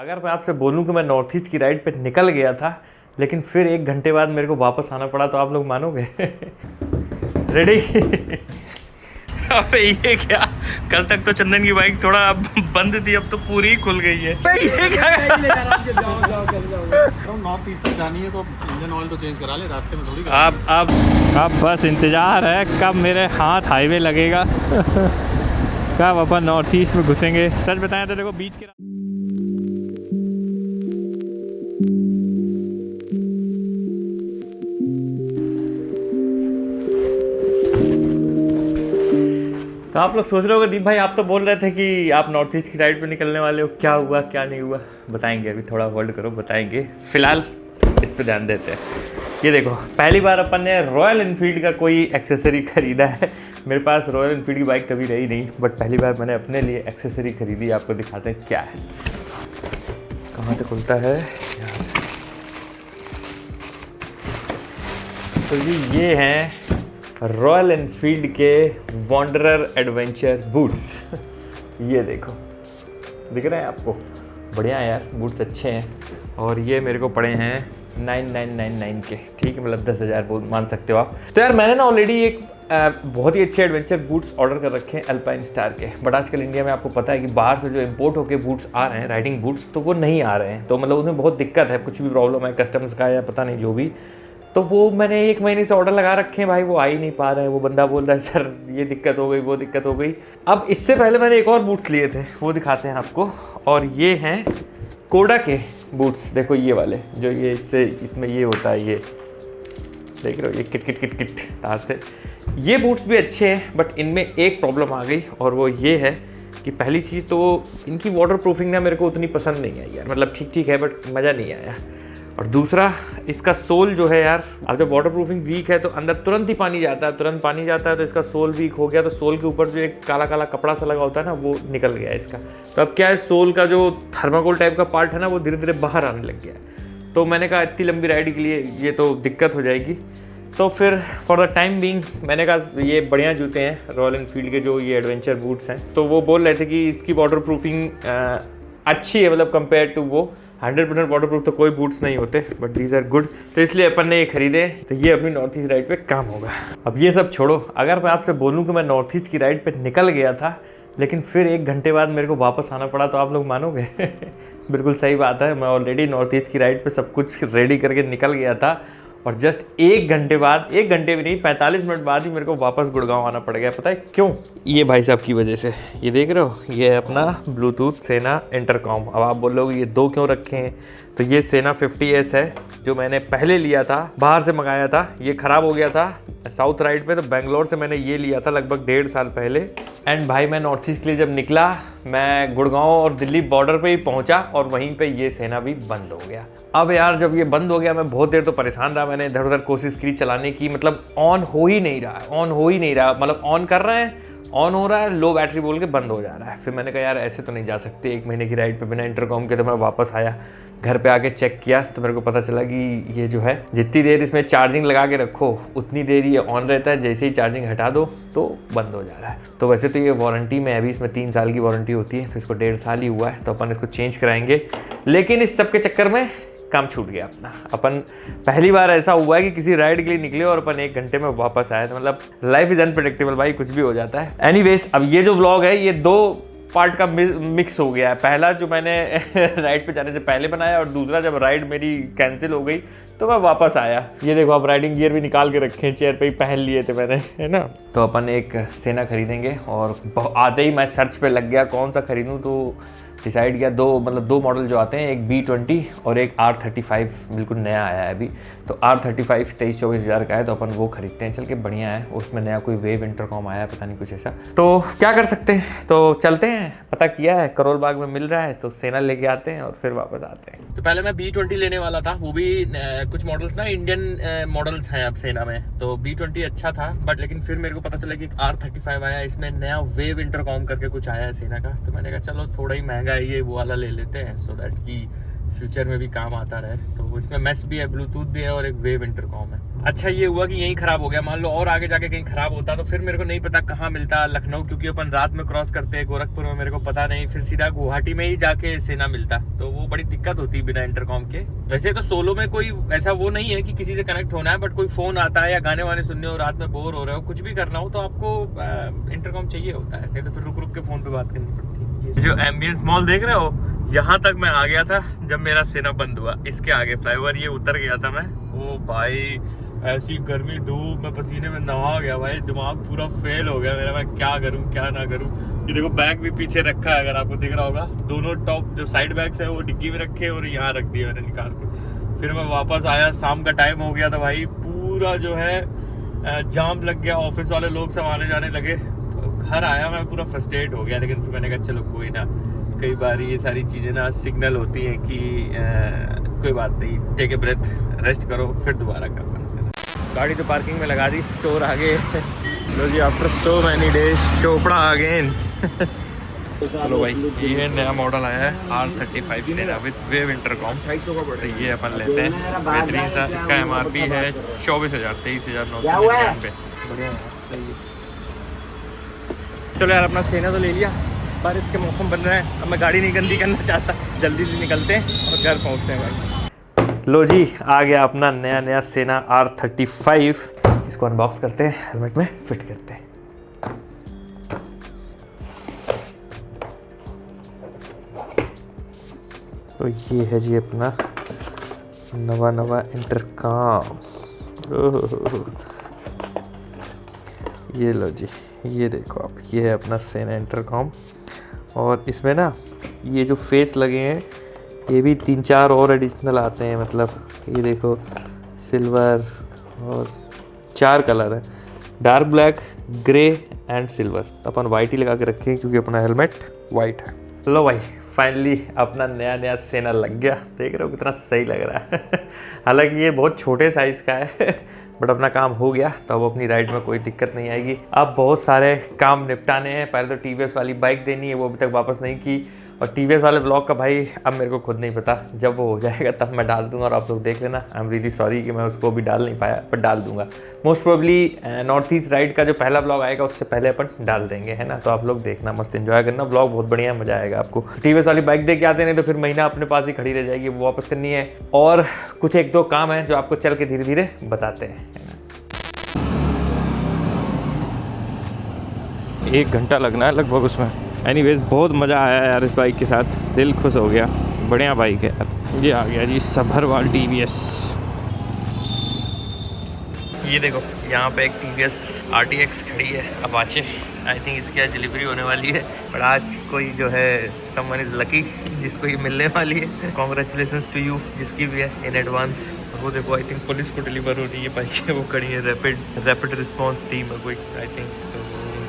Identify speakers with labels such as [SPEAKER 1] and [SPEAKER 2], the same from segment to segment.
[SPEAKER 1] अगर मैं आपसे बोलूं कि मैं नॉर्थ ईस्ट की राइड पे निकल गया था, लेकिन फिर 1 घंटे बाद मेरे को वापस आना पड़ा, तो आप लोग मानोगे? रेडी? अबे ये क्या, कल तक तो चंदन की बाइक थोड़ा बंद थी, अब तो पूरी ही खुल गई है। ये क्या?
[SPEAKER 2] नॉर्थ ईस्ट तक जानी है तो इंजन ऑयल तो चेंज करा ले, रास्ते में थोड़ी।
[SPEAKER 1] अब बस इंतजार है कब मेरे हाथ हाईवे लगेगा। कब अपन नॉर्थ ईस्ट में घुसेंगे। सच बताएं तो देखो बीच के तो आप लोग सोच रहे होगे दीप भाई आप तो बोल रहे थे कि आप नॉर्थ ईस्ट की राइड पे निकलने वाले हो, क्या हुआ क्या नहीं हुआ बताएंगे। अभी थोड़ा होल्ड करो, बताएंगे। फिलहाल इस पे ध्यान देते हैं। ये देखो, पहली बार अपन ने रॉयल एनफील्ड का कोई एक्सेसरी खरीदा है। मेरे पास रॉयल एनफील्ड की बाइक कभी रही नहीं, बट पहली बार मैंने अपने लिए एक्सेसरी खरीदी। आपको दिखाते हैं क्या है। कहाँ से खुलता है? यहाँ से। तो ये हैं रॉयल एनफील्ड के वॉन्डरर एडवेंचर बूट्स। ये देखो, दिख रहे हैं आपको? बढ़िया है यार, बूट्स अच्छे हैं। और ये मेरे को पड़े हैं 9999 के, ठीक है, मतलब 10,000 मान सकते हो आप। तो यार मैंने ना ऑलरेडी एक बहुत ही अच्छे एडवेंचर बूट्स ऑर्डर कर रखे हैं अल्पाइन स्टार के, बट आजकल इंडिया में आपको पता है कि बाहर से जो इंपोर्ट होके बूट्स आ रहे हैं, राइडिंग बूट्स, तो वो नहीं आ रहे हैं। तो मतलब उसमें बहुत दिक्कत है, कुछ भी प्रॉब्लम है कस्टम्स का या पता नहीं जो भी। तो वो मैंने 1 महीने से ऑर्डर लगा रखे हैं भाई, वो आ ही नहीं पा रहे हैं। वो बंदा बोल रहा है सर ये दिक्कत हो गई, वो दिक्कत हो गई। अब इससे पहले मैंने एक और बूट्स लिए थे, वो दिखाते हैं आपको। और ये हैं कोडा के बूट्स। देखो ये वाले, जो ये इसमें ये होता है, ये देख रहे हो, ये किट किट किट किट तार से। ये बूट्स भी अच्छे हैं, बट इनमें एक प्रॉब्लम आ गई, और वो ये है कि पहली चीज़ तो इनकी वाटर प्रूफिंग ना मेरे को उतनी पसंद नहीं आई यार। मतलब ठीक ठीक है, बट मज़ा नहीं आया। और दूसरा, इसका सोल जो है यार, अब जब वाटर प्रूफिंग वीक है तो अंदर तुरंत ही पानी जाता है, तुरंत पानी जाता है, तो इसका सोल वीक हो गया। तो सोल के ऊपर जो एक काला काला कपड़ा सा लगा होता है ना, वो निकल गया इसका। तो अब क्या है, सोल का जो थर्माकोल टाइप का पार्ट है ना, वो धीरे धीरे बाहर आने लग गया है। तो मैंने कहा इतनी लंबी राइड के लिए ये तो दिक्कत हो जाएगी। तो फिर फॉर द टाइम बीइंग मैंने कहा ये बढ़िया जूते हैं रॉयल एनफील्ड के, जो ये एडवेंचर बूट्स हैं। तो वो बोल रहे थे कि इसकी वाटर प्रूफिंग अच्छी है, मतलब कंपेयर टू वो 100% वाटर प्रूफ तो कोई बूट्स नहीं होते, बट दीज आर गुड। तो इसलिए अपन ने ये खरीदे, तो ये अपनी नॉर्थ ईस्ट राइड पे काम होगा। अब ये सब छोड़ो, अगर मैं आपसे बोलूँ कि मैं नॉर्थ ईस्ट की राइड पे निकल गया था, लेकिन फिर 1 घंटे बाद मेरे को वापस आना पड़ा, तो आप लोग मानोगे? बिल्कुल सही बात है। मैं ऑलरेडी नॉर्थ ईस्ट की राइड पे सब कुछ रेडी करके निकल गया था, और जस्ट 1 घंटे बाद, 1 घंटे भी नहीं, 45 मिनट बाद ही मेरे को वापस गुड़गांव आना पड़ गया। पता है क्यों? ये भाई साहब की वजह से। ये देख रहे हो, ये है अपना ब्लूटूथ सेना इंटरकॉम। अब आप बोलोगे ये 2 क्यों रखे हैं? तो ये सेना 50S है, जो मैंने पहले लिया था, बाहर से मंगाया था। ये ख़राब हो गया था साउथ राइड पे, तो बेंगलोर से मैंने ये लिया था लगभग 1.5 साल पहले। एंड भाई मैं नॉर्थ ईस्ट के लिए जब निकला, मैं गुड़गांव और दिल्ली बॉर्डर पे ही पहुंचा, और वहीं पे ये सेना भी बंद हो गया। अब यार जब ये बंद हो गया, मैं बहुत देर तो परेशान रहा। मैंने इधर उधर कोशिश की चलाने की, मतलब ऑन हो ही नहीं रहा, ऑन हो ही नहीं रहा। मतलब ऑन कर रहे हैं, ऑन हो रहा है, लो बैटरी बोल के बंद हो जा रहा है। फिर मैंने कहा यार ऐसे तो नहीं जा सकते। 1 महीने की राइड पे बिना इंटरकॉम के। तो मैं वापस आया, घर पे आके चेक किया, तो मेरे को पता चला कि ये जो है, जितनी देर इसमें चार्जिंग लगा के रखो उतनी देर ये ऑन रहता है, जैसे ही चार्जिंग हटा दो तो बंद हो जा रहा है। तो वैसे तो ये वारंटी में अभी इसमें 3 साल की वारंटी होती है, तो इसको 1.5 साल ही हुआ है, तो अपन इसको चेंज कराएंगे। लेकिन इस सब के चक्कर में काम छूट गया अपना। अपन पहली बार ऐसा हुआ है कि किसी राइड के लिए निकले और अपन 1 घंटे में वापस आए। तो मतलब लाइफ इज़ अनप्रेडिक्टेबल भाई, कुछ भी हो जाता है। एनीवेज, अब ये जो व्लॉग है ये 2 पार्ट का मिक्स हो गया है। पहला जो मैंने राइड पे जाने से पहले बनाया, और दूसरा जब राइड मेरी कैंसिल हो गई तो मैं वापस आया। ये देखो, आप राइडिंग गियर भी निकाल के रखे हैं, चेयर पे ही पहन लिए थे मैंने, है ना। तो अपन एक सेना खरीदेंगे, और आते ही मैं सर्च पे लग गया कौन सा खरीदूँ। तो डिसाइड किया 2 मॉडल जो आते हैं, एक B20 और एक R35, बिल्कुल नया आया है अभी। तो R35 23-24 हज़ार का है, तो अपन वो खरीदते हैं। चल के बढ़िया है, उसमें नया कोई वेव इंटरकॉम आया है, पता नहीं कुछ ऐसा। तो क्या कर सकते हैं, तो चलते हैं। पता किया है करोल बाग में मिल रहा है, तो सेना लेके आते हैं और फिर वापस आते हैं। तो पहले मैं B20 लेने वाला था, वो भी कुछ मॉडल्स ना इंडियन मॉडल्स हैं अब सेना में। तो B20 अच्छा था, बट लेकिन फिर मेरे को पता चला कि R35 आया, इसमें नया वेव इंटरकॉम करके कुछ आया है सेना का। तो मैंने कहा चलो थोड़ा ही महंगा है, ये वो वाला ले लेते हैं, सो दैट कि फ्यूचर में भी काम आता रहे। तो इसमें मैस भी है, ब्लूटूथ भी है, और एक वेव इंटरकॉम है। अच्छा ये हुआ कि यहीं खराब हो गया, मान लो और आगे जाके कहीं खराब होता तो फिर मेरे को नहीं पता कहाँ मिलता लखनऊ, क्योंकि अपन रात में क्रॉस करते हैं गोरखपुर में, मेरे को पता नहीं, फिर सीधा गुवाहाटी में ही जाके सेना मिलता, तो वो बड़ी दिक्कत होती बिना इंटरकॉम के। वैसे तो सोलो में कोई ऐसा वो नहीं है कि किसी से कनेक्ट होना है, बट कोई फोन आता है या गाने वाने सुनने हो, रात में बोर हो रहे हो, कुछ भी करना हो तो आपको इंटरकॉम चाहिए होता है, नहीं तो फिर रुक रुक के फोन पे बात करनी पड़ती है। जो एम्बियंस मॉल देख रहे हो, यहाँ तक मैं आ गया था जब मेरा सेना बंद हुआ, इसके आगे फ्लाईओवर ये उतर गया था मैं। ओ भाई ऐसी गर्मी धूप में पसीने में नहा गया भाई, दिमाग पूरा फेल हो गया मेरा, मैं क्या करूं क्या ना करूं। ये देखो बैग भी पीछे रखा है, अगर आपको दिख रहा होगा, दोनों टॉप जो साइड बैग्स है वो डिग्गी में रखे और यहाँ रख दिए मैंने निकाल के। फिर मैं वापस आया, शाम का टाइम हो गया था भाई, पूरा जो है जाम लग गया, ऑफिस वाले लोग सब आने जाने लगे, तो घर आया मैं पूरा फ्रस्ट्रेट हो गया। लेकिन फिर मैंने कहा चलो कोई ना, कई बार ये सारी चीज़ें ना सिग्नल होती हैं कि कोई बात नहीं, टेक ए ब्रेथ, रेस्ट करो, फिर दोबारा करना। गाड़ी तो पार्किंग में लगा दी, स्टोर आ गए। लो जी, after so many days Chopra आ गए। चलो भाई, ये नया मॉडल आया है R35 सेना विद वेव इंटरकॉम, तो ये अपन लेते हैं। बेहतरीन सा, इसका MRP है 24,000, 23,999। बढ़िया है, सही है। चलो यार, अपना सेना तो ले लिया, बारिश के मौसम बन रहा है, अब मैं गाड़ी नहीं गंदी करना चाहता, जल्दी से निकलते हैं और घर पहुंचते हैं भाई। लो जी, आ गया अपना नया सेना R35, इसको अनबॉक्स करते हैं, हेलमेट में फिट करते हैं। तो ये है जी अपना नवा इंटरकॉम। ये लो जी, ये देखो आप, ये है अपना सेना इंटरकॉम, और इसमें ना ये जो फेस लगे हैं, ये भी 3-4 और एडिशनल आते हैं, मतलब ये देखो सिल्वर, और 4 कलर है, dark black, grey and silver. अपन वाइट ही लगा के रखें क्योंकि अपना हेलमेट वाइट है। लो भाई, फाइनली अपना नया सेना लग गया, देख रहे हो कितना सही लग रहा है। हालांकि ये बहुत छोटे साइज़ का है, बट अपना काम हो गया, तो अब अपनी राइड में कोई दिक्कत नहीं आएगी। अब बहुत सारे काम निपटाने हैं, पहले तो TVS वाली बाइक देनी है, वो अभी तक वापस नहीं की, और TVS वाले ब्लॉग का भाई अब मेरे को खुद नहीं पता, जब वो हो जाएगा तब मैं डाल दूंगा, और आप लोग देख लेना। आई एम रियली सॉरी कि मैं उसको भी डाल नहीं पाया, पर डाल दूंगा। Most probably north east ride का जो पहला ब्लॉग आएगा उससे पहले अपन डाल देंगे, है ना। तो आप लोग देखना, मस्त एंजॉय करना, ब्लॉग बहुत बढ़िया, मजा आएगा आपको। TVS वाली बाइक दे के आते नहीं तो फिर महीना अपने पास ही खड़ी रह जाएगी, वो वापस करनी है, और कुछ 1-2 काम है जो आपको चल के धीरे धीरे बताते हैं, है ना। 1 घंटा लगना है लगभग उसमें। एनीवेज, बहुत मज़ा आया यार इस बाइक के साथ, दिल खुश हो गया, बढ़िया बाइक है यार। ये आ गया जी सभरवाल TVS। ये देखो, यहाँ पे एक TVS RTX खड़ी है, अपाचे। आई थिंक इसकी आज डिलीवरी होने वाली है, पर आज कोई जो है समवन इज़ लकी जिसको ये मिलने वाली है। कॉन्ग्रेचुलेशंस टू यू जिसकी भी है इन एडवांस। वो देखो, आई थिंक पुलिस को डिलीवर हो रही है बाइक, वो खड़ी है, रैपिड रिस्पॉन्स टीम है कोई, आई थिंक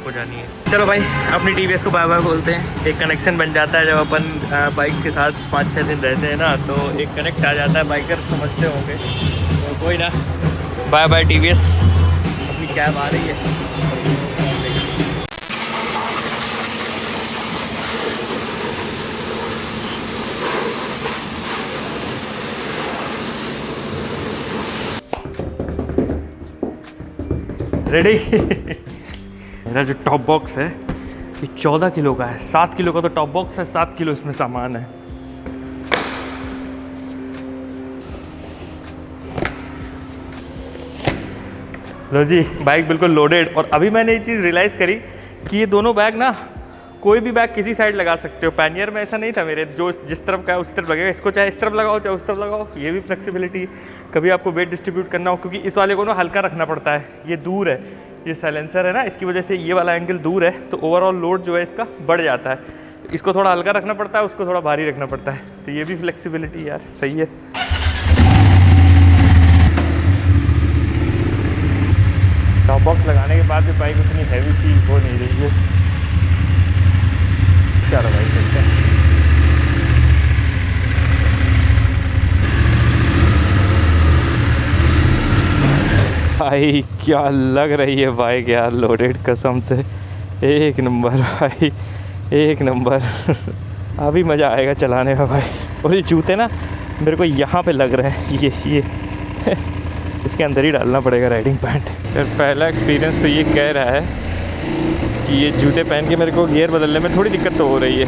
[SPEAKER 1] को जानी है। चलो भाई, अपनी TVS को बाय बाय बोलते हैं। एक कनेक्शन बन जाता है जब अपन बाइक के साथ 5-6 दिन रहते हैं ना, तो एक कनेक्ट आ जाता है, बाइकर समझते होंगे। तो कोई ना, बाय बाय TVS, अपनी कैब आ रही है। रेडी। मेरा जो टॉप बॉक्स है ये 14 किलो का है, 7 किलो का तो टॉप बॉक्स है, 7 किलो इसमें सामान है। लो जी, बाइक बिल्कुल लोडेड। और अभी मैंने ये चीज़ रियलाइज़ करी कि ये दोनों बैग ना, कोई भी बैग किसी साइड लगा सकते हो। पैनियर में ऐसा नहीं था मेरे, जो जिस तरफ का है उसी तरफ लगेगा, इसको चाहे इस तरफ लगाओ चाहे उस तरफ लगाओ, ये भी फ्लेक्सिबिलिटी। कभी आपको वेट डिस्ट्रीब्यूट करना हो, क्योंकि इस वाले को ना हल्का रखना पड़ता है, ये दूर है, ये साइलेंसर है ना, इसकी वजह से ये वाला एंगल दूर है, तो ओवरऑल लोड जो है इसका बढ़ जाता है। इसको थोड़ा हल्का रखना पड़ता है, उसको थोड़ा भारी रखना पड़ता है, तो ये भी फ्लेक्सिबिलिटी यार सही है। टॉप बॉक्स लगाने के बाद भी बाइक उतनी हैवी फील हो नहीं रही है। चलो भाई चलते हैं। भाई क्या लग रही है बाइक यार, लोडेड कसम से, एक नंबर भाई, एक नंबर। अभी मज़ा आएगा चलाने में भाई। और ये जूते ना मेरे को यहाँ पे लग रहे हैं, ये इसके अंदर ही डालना पड़ेगा राइडिंग पैंट। यार पहला एक्सपीरियंस तो ये कह रहा है कि ये जूते पहन के मेरे को गियर बदलने में थोड़ी दिक्कत तो हो रही है।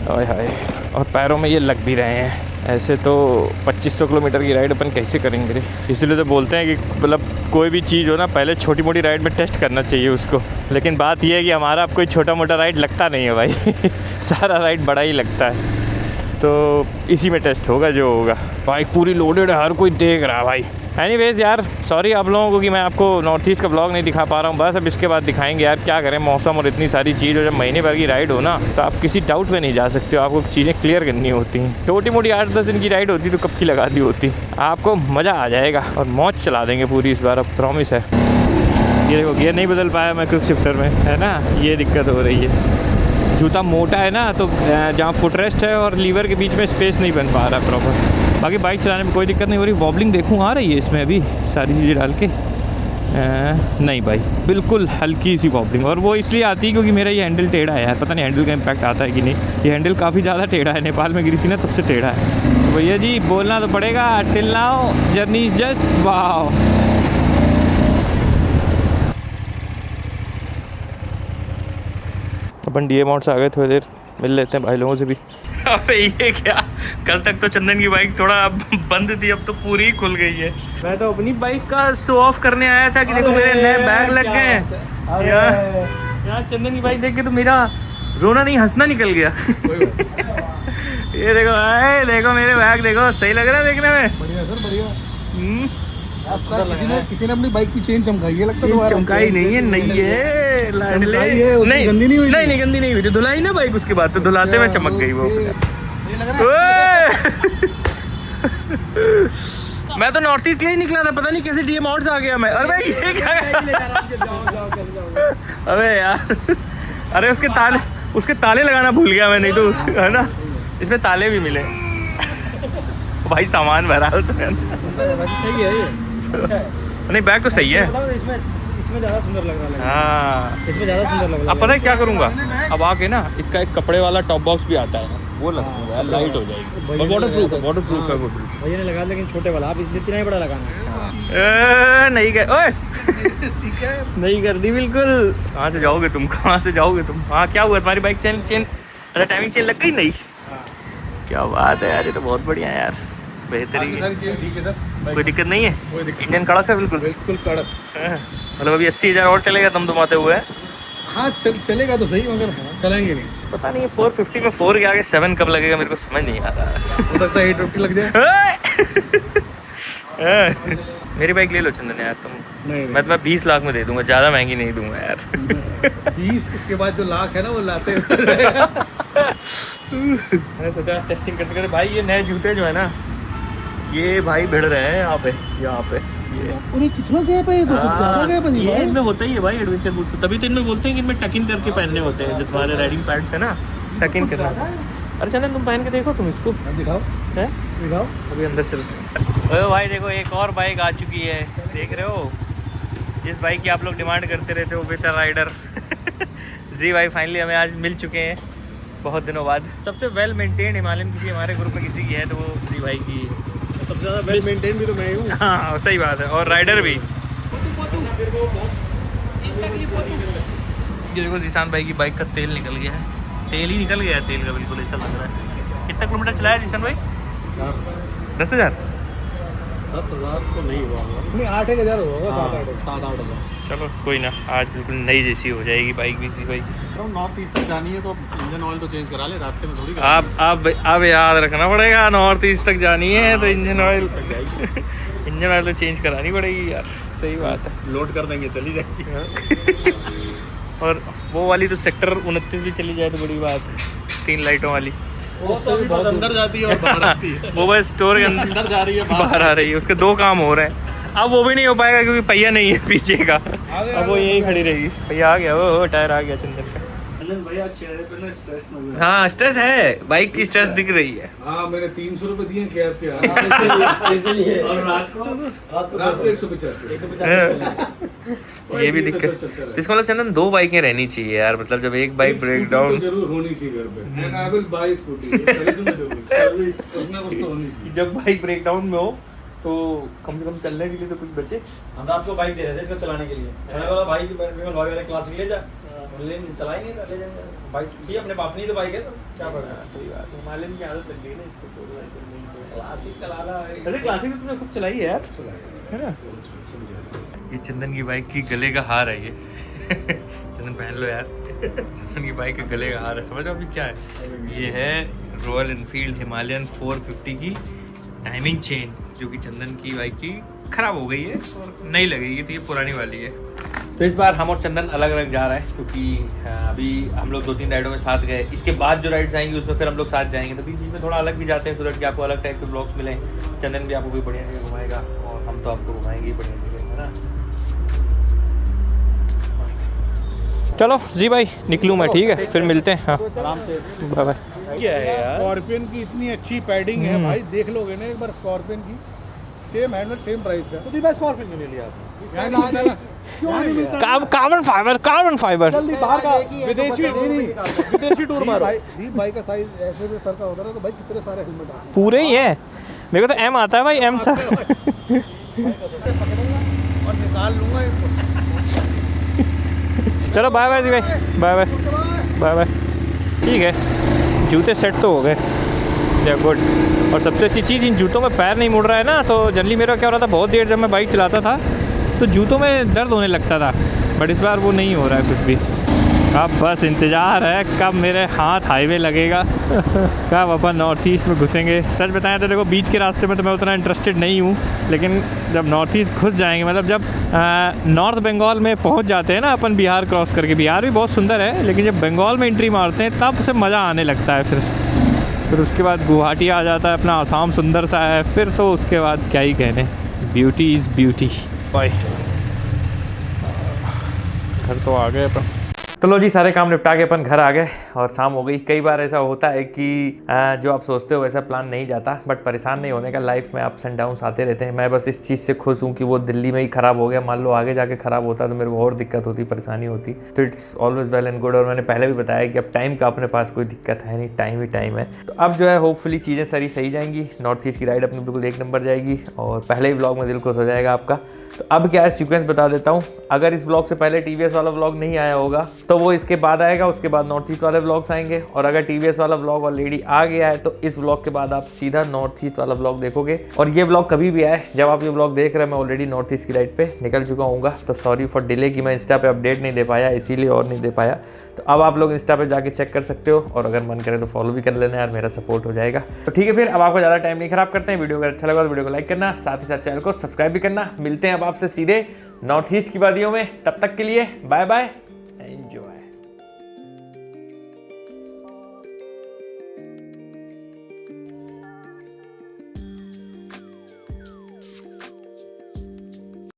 [SPEAKER 1] हाय हाय, और पैरों में ये लग भी रहे हैं। ऐसे तो 2500 किलोमीटर की राइड अपन कैसे करेंगे रे। इसलिए तो बोलते हैं कि मतलब कोई भी चीज़ हो ना, पहले छोटी मोटी राइड में टेस्ट करना चाहिए उसको। लेकिन बात ये है कि हमारा अब कोई छोटा मोटा राइड लगता नहीं है भाई। सारा राइड बड़ा ही लगता है, तो इसी में टेस्ट होगा जो होगा। बाइक पूरी लोडेड है, हर कोई देख रहा है भाई। एनीवेज यार, सॉरी आप लोगों को कि मैं आपको नॉर्थ ईस्ट का ब्लॉग नहीं दिखा पा रहा हूँ। बस अब इसके बाद दिखाएंगे यार, क्या करें, मौसम और इतनी सारी चीज़ हो। जब महीने भर की राइड हो ना, तो आप किसी डाउट में नहीं जा सकते हो, आपको चीज़ें क्लियर करनी होती हैं। छोटी मोटी 8-10 दिन की राइड होती तो कब की लगा दी होती। आपको मज़ा आ जाएगा और मौज चला देंगे पूरी इस बार, अब प्रॉमिस है। ये देखो, गियर नहीं बदल पाया मैं क्विक शिफ्टर में, है ना, ये दिक्कत हो रही है। जूता मोटा है ना, तो जहाँ फुटरेस्ट है और लीवर के बीच में स्पेस नहीं बन पा रहा प्रॉपर। बाकी बाइक चलाने में कोई दिक्कत नहीं हो रही। वॉबलिंग देखूँ आ रही है इसमें अभी सारी चीज़ें डाल के। नहीं भाई, बिल्कुल हल्की सी वॉबलिंग, और वो इसलिए आती है क्योंकि मेरा ये हैंडल टेढ़ा है यार। पता नहीं हैंडल का इम्पैक्ट आता है कि नहीं। ये हैंडल काफ़ी ज़्यादा टेढ़ा है, नेपाल में गिरी थी ना तब से टेढ़ा है। तो भैया जी बोलना तो पड़ेगा, till now journey is just wow. अपन डी एम से आ गए, थोड़ी देर मिल लेते हैं भाई लोगों से भी। अबे ये क्या, कल तक तो चंदन की बाइक थोड़ा बंद थी, अब तो पूरी ही खुल गई है। मैं तो अपनी बाइक का शो ऑफ करने आया था कि देखो मेरे नए बैग लग गए हैं। यार चंदन की बाइक देख के तो मेरा रोना नहीं हंसना निकल गया। ये देखो, आए देखो मेरे बैग देखो, सही लग रहा है देखने में।
[SPEAKER 2] बढ़िया सर, बढ़िया। किसी ने अपनी बाइक की चेन चमकाई है, लगता है।
[SPEAKER 1] चमकाई नहीं है, नहीं है लाडले,
[SPEAKER 2] नहीं गंदी नहीं हुई,
[SPEAKER 1] नहीं गंदी नहीं हुई थी। धुलाई ना बाइक, उसके बाद तो धुलाते में चमक गई वो। मैं तो नॉर्थ ईस्ट के लिए निकला था, पता नहीं कैसे डीएम आउट आ गया मैं। अरे ये क्या, अबे यार, अरे उसके ताले लगाना भूल गया मैं, नहीं तो है ना, इसमें ताले भी मिले। भाई सामान भरा उसमें।
[SPEAKER 2] सही है ये, अच्छा है।
[SPEAKER 1] नहीं बैग तो सही है,
[SPEAKER 2] इसमें ज़्यादा सुंदर लग रहा है।
[SPEAKER 1] हाँ
[SPEAKER 2] इसमें ज़्यादा सुंदर लग रहा है।
[SPEAKER 1] अब पता है क्या करूँगा, अब आके ना इसका एक कपड़े वाला टॉप बॉक्स भी आता है, वो लग दूँगा, लाइट हो जाएगी। वाटर प्रूफ है, वाटर प्रूफ है वो।
[SPEAKER 2] भैया ने लगा, लेकिन छोटे वाला, आप इतना ही बड़ा लगाना।
[SPEAKER 1] नहीं कर, ओए नहीं कर दी बिल्कुल। कहाँ से जाओगे तुम, कहाँ से जाओगे तुम। हाँ क्या हुआ, तुम्हारी बाइक चेन अच्छा टाइमिंग चेन लग गई नहीं? क्या बात है यार, ये तो बहुत बढ़िया है यार, बेहतरीन।
[SPEAKER 2] ठीक है सर,
[SPEAKER 1] कोई दिक्कत नहीं है, इंजन कड़क है बिल्कुल,
[SPEAKER 2] बिल्कुल कड़क।
[SPEAKER 1] मतलब अभी 80,000 और चलेगा दमदमाते हुए।
[SPEAKER 2] हाँ चलेगा तो सही, मगर चलेंगे नहीं।
[SPEAKER 1] पता नहीं 450 में 4 के आगे 7 कब लगेगा, मेरे को समझ नहीं आ रहा।
[SPEAKER 2] हो सकता है 850 लग जाए।
[SPEAKER 1] मेरी बाइक ले लो चंदन यार तुम।
[SPEAKER 2] नहीं,
[SPEAKER 1] मैं तुम्हें 20 लाख में दे दूंगा, ज़्यादा महंगी नहीं दूंगा यार।
[SPEAKER 2] 20 उसके बाद जो लाख है ना, वो लाते।
[SPEAKER 1] मैंने सोचा टेस्टिंग करते करते भाई, ये नए जूते जो है ना, ये भाई भिड़ रहे हैं यहाँ पे
[SPEAKER 2] ये कितना गैप है, ये तो कुछ ज़्यादा गैप है।
[SPEAKER 1] ये इनमें होता ही है भाई एडवेंचर बूट, तभी तो इनमें बोलते हैं कि इनमें टक इन करके पहनने होते हैं, जो तुम्हारे राइडिंग पैड्स है ना, टक इन करना। अरे चंदन तुम पहन के देखो, तुम इसको
[SPEAKER 2] दिखाओ,
[SPEAKER 1] है
[SPEAKER 2] दिखाओ।
[SPEAKER 1] अभी अंदर चलते हैं। भाई देखो एक और बाइक आ चुकी है, देख रहे हो, जिस बाइक की आप लोग डिमांड करते रहते हो, बेटर राइडर। जी भाई फाइनली हमें आज मिल चुके हैं बहुत दिनों बाद। सबसे वेल मेंटेन्ड हिमालयन किसी हमारे ग्रुप में किसी की है तो वो जी भाई की।
[SPEAKER 2] सबसे ज़्यादा वेल मेंटेन भी तो मैं हूँ।
[SPEAKER 1] हाँ सही बात है, और राइडर भी। ये देखो जीशान भाई की बाइक का तेल निकल गया है, तेल ही निकल गया है, तेल का बिल्कुल ऐसा लग रहा है। कितना किलोमीटर चलाया जीशान भाई? 10,000?
[SPEAKER 2] 10,000 तो नहीं हुआ, नहीं 8,000 होगा, 7-8 हज़ार।
[SPEAKER 1] चलो कोई ना, आज बिल्कुल नई जैसी हो जाएगी बाइक भी जी भाई।
[SPEAKER 2] तो नॉर्थ ईस्ट तक जानी है तो इंजन ऑयल तो चेंज करा ले, रास्ते में थोड़ी।
[SPEAKER 1] अब याद रखना पड़ेगा, नॉर्थ ईस्ट तक जानी है तो इंजन ऑयल इंजन ऑयल तो चेंज करानी पड़ेगी यार। सही बात है,
[SPEAKER 2] लोड कर देंगे, चली जाएगी।
[SPEAKER 1] और वो वाली तो सेक्टर 29 भी चली जाए तो बड़ी बात है, 3 लाइटों वाली।
[SPEAKER 2] वो बहुत अंदर जाती है और बाहर आती है।
[SPEAKER 1] वो बस स्टोर के
[SPEAKER 2] अंदर जा रही है,
[SPEAKER 1] बाहर आ रही है, उसके 2 काम हो रहे हैं। अब वो भी नहीं हो पाएगा क्योंकि पहिया नहीं है पीछे का, अब वो यहीं खड़ी रहेगी। पहिया आ गया, वो टायर आ गया चंदन का।
[SPEAKER 2] भैया चेहरे पे ना स्ट्रेस ना हो।
[SPEAKER 1] हाँ स्ट्रेस है, बाइक की स्ट्रेस दिख रही है।
[SPEAKER 2] हाँ मैंने 300 रुपए दिए कैब के, इसलिए। और रात को 185।
[SPEAKER 1] ये भी दिक्कत। इसका मतलब चंदन 2 बाइकें रहनी चाहिए यार, मतलब जब एक बाइक ब्रेक डाउन
[SPEAKER 2] जरूर होनी चाहिए घर पे। And I will buy scooty, service कुछ ना कुछ तो होनी चाहिए।
[SPEAKER 1] जब बाइक ब्रेक डाउन में हो तो कम से कम चलने के लिए तो कुछ बचे।
[SPEAKER 2] हम रात को बाइक दे रहे थे इसको चलाने के लिए, मैंने बोला भाई भाई वाले क्लासिक ले जा, चला ही नहीं, ले जाएंगे बाइक थी अपने बाप नहीं तो बाइक है तो क्या पड़ता है।
[SPEAKER 1] सही बात है, हिमालयन की आदत लग गई ना इसको,
[SPEAKER 2] क्लासिक चलाना
[SPEAKER 1] वैसे क्लासिक तो तुमने खूब चलाई है यार, है ना। ये चंदन की बाइक की गले का हार है ये चंदन पहन लो यार चंदन की बाइक के गले का हार है, समझ रहे हो अभी क्या है। ये है रॉयल एनफील्ड हिमालयन 450 की टाइमिंग चेन, जो कि चंदन की बाइक की ख़राब हो गई है और नई लगेगी, तो ये पुरानी वाली है। तो इस बार हम और चंदन अलग अलग जा रहे हैं, क्योंकि अभी हम लोग 2-3 राइडों में साथ गए, इसके बाद जो राइड्स आएंगी उसमें फिर हम लोग साथ जाएंगे, तो बीच बीच में थोड़ा अलग भी जाते हैं, सो कि आपको अलग टाइप के ब्लॉग्स मिलें। चंदन भी आपको कोई बढ़िया जगह घुमाएगा और हम तो आपको घुमाएंगे ही बढ़िया जगह, है ना। चलो जी भाई, निकलूँ मैं, ठीक है, फिर मिलते हैं। हाँ,
[SPEAKER 2] आराम से।
[SPEAKER 1] Bye bye. क्या है यार,
[SPEAKER 3] स्कॉर्पियन की इतनी अच्छी पैडिंग है भाई, देख लोगे ना एक बार स्कॉर्पियन की, सेम हैंडल सेम प्राइस का।
[SPEAKER 2] तो भाई स्कॉर्पियन क्यों नहीं लिया आपने?
[SPEAKER 3] क्यों नहीं मिलता?
[SPEAKER 1] कार्बन फाइबर
[SPEAKER 2] जल्दी बाहर का विदेशी टूर मारो।
[SPEAKER 3] दीप भाई का साइज ऐसे में सर का होता है, तो भाई कितने सारे हेलमेट आते
[SPEAKER 1] पूरे ही है, मेरे को तो एम आता है भाई, एम सा
[SPEAKER 3] हैं और निकाल लूंगा इनको।
[SPEAKER 1] चलो बाय बाय जी भाई, बाय बाय बाय बाय। ठीक है, जूते सेट तो हो गए, या गुड। और सबसे अच्छी चीज़, इन जूतों में पैर नहीं मुड़ रहा है ना, तो जनरली मेरा क्या हो रहा था, बहुत देर जब मैं बाइक चलाता था तो जूतों में दर्द होने लगता था, बट इस बार वो नहीं हो रहा है कुछ भी। अब बस इंतज़ार है कब मेरे हाथ हाईवे लगेगा कब अपन नॉर्थ ईस्ट में घुसेंगे। सच बताएं तो देखो, बीच के रास्ते में तो मैं उतना इंटरेस्टेड नहीं हूँ, लेकिन जब नॉर्थ ईस्ट घुस जाएंगे, मतलब जब नॉर्थ बंगाल में पहुँच जाते हैं ना अपन, बिहार क्रॉस करके, बिहार भी बहुत सुंदर है, लेकिन जब बंगाल में एंट्री मारते हैं तब से मज़ा आने लगता है। फिर उसके बाद गुवाहाटी आ जाता है, अपना आसाम सुंदर सा है, फिर तो उसके बाद क्या ही कहने, ब्यूटी इज़ ब्यूटी। बाय, घर तो आ गए अपन। तो लो जी, सारे काम निपटा के अपन घर आ गए और शाम हो गई। कई बार ऐसा होता है कि जो आप सोचते हो वैसा प्लान नहीं जाता, बट परेशान नहीं होने का, लाइफ में अप्स एंड डाउन्स आते रहते हैं। मैं बस इस चीज़ से खुश हूँ कि वो दिल्ली में ही ख़राब हो गया, मान लो आगे जाके ख़राब होता तो मेरे को और दिक्कत होती, परेशानी होती। तो it's always well and good. और मैंने पहले भी बताया कि अब टाइम का अपने पास कोई दिक्कत है नहीं, टाइम ही टाइम है। तो अब जो है होपफुली चीज़ें सारी सही जाएंगी, नॉर्थ ईस्ट की राइड अपनी बिल्कुल 1 नंबर जाएगी और पहले ही व्लॉग में दिल खुश हो जाएगा आपका। तो अब क्या है, सीक्वेंस बता देता हूँ। अगर इस व्लॉग से पहले टीवीएस वाला व्लॉग नहीं आया होगा तो वो इसके बाद आएगा, उसके बाद नॉर्थ ईस्ट वाले व्लॉग्स आएंगे। और अगर टीवीएस वाला व्लॉग ऑलरेडी आ गया है तो इस व्लॉग के बाद आप सीधा नॉर्थ ईस्ट वाला व्लॉग देखोगे। और ये व्लॉग कभी भी आए, जब आप ये व्लॉग देख रहे हैं मैं ऑलरेडी नॉर्थ ईस्ट की राइड पे निकल चुका हूँगा। तो सॉरी फॉर डिले कि मैं इंस्टा पे अपडेट नहीं दे पाया, इसीलिए और नहीं दे पाया। तो अब आप लोग इंस्टा पे जाके चेक कर सकते हो, और अगर मन करे तो फॉलो भी कर लेना यार, मेरा सपोर्ट हो जाएगा। तो ठीक है, फिर अब आपको ज़्यादा टाइम नहीं खराब करते हैं। वीडियो अगर अच्छा लगा तो वीडियो को लाइक करना, साथ ही साथ चैनल को सब्सक्राइब भी करना। मिलते हैं अब आपसे सीधे नॉर्थ ईस्ट की वादियों में, तब तक के लिए बाय बाय।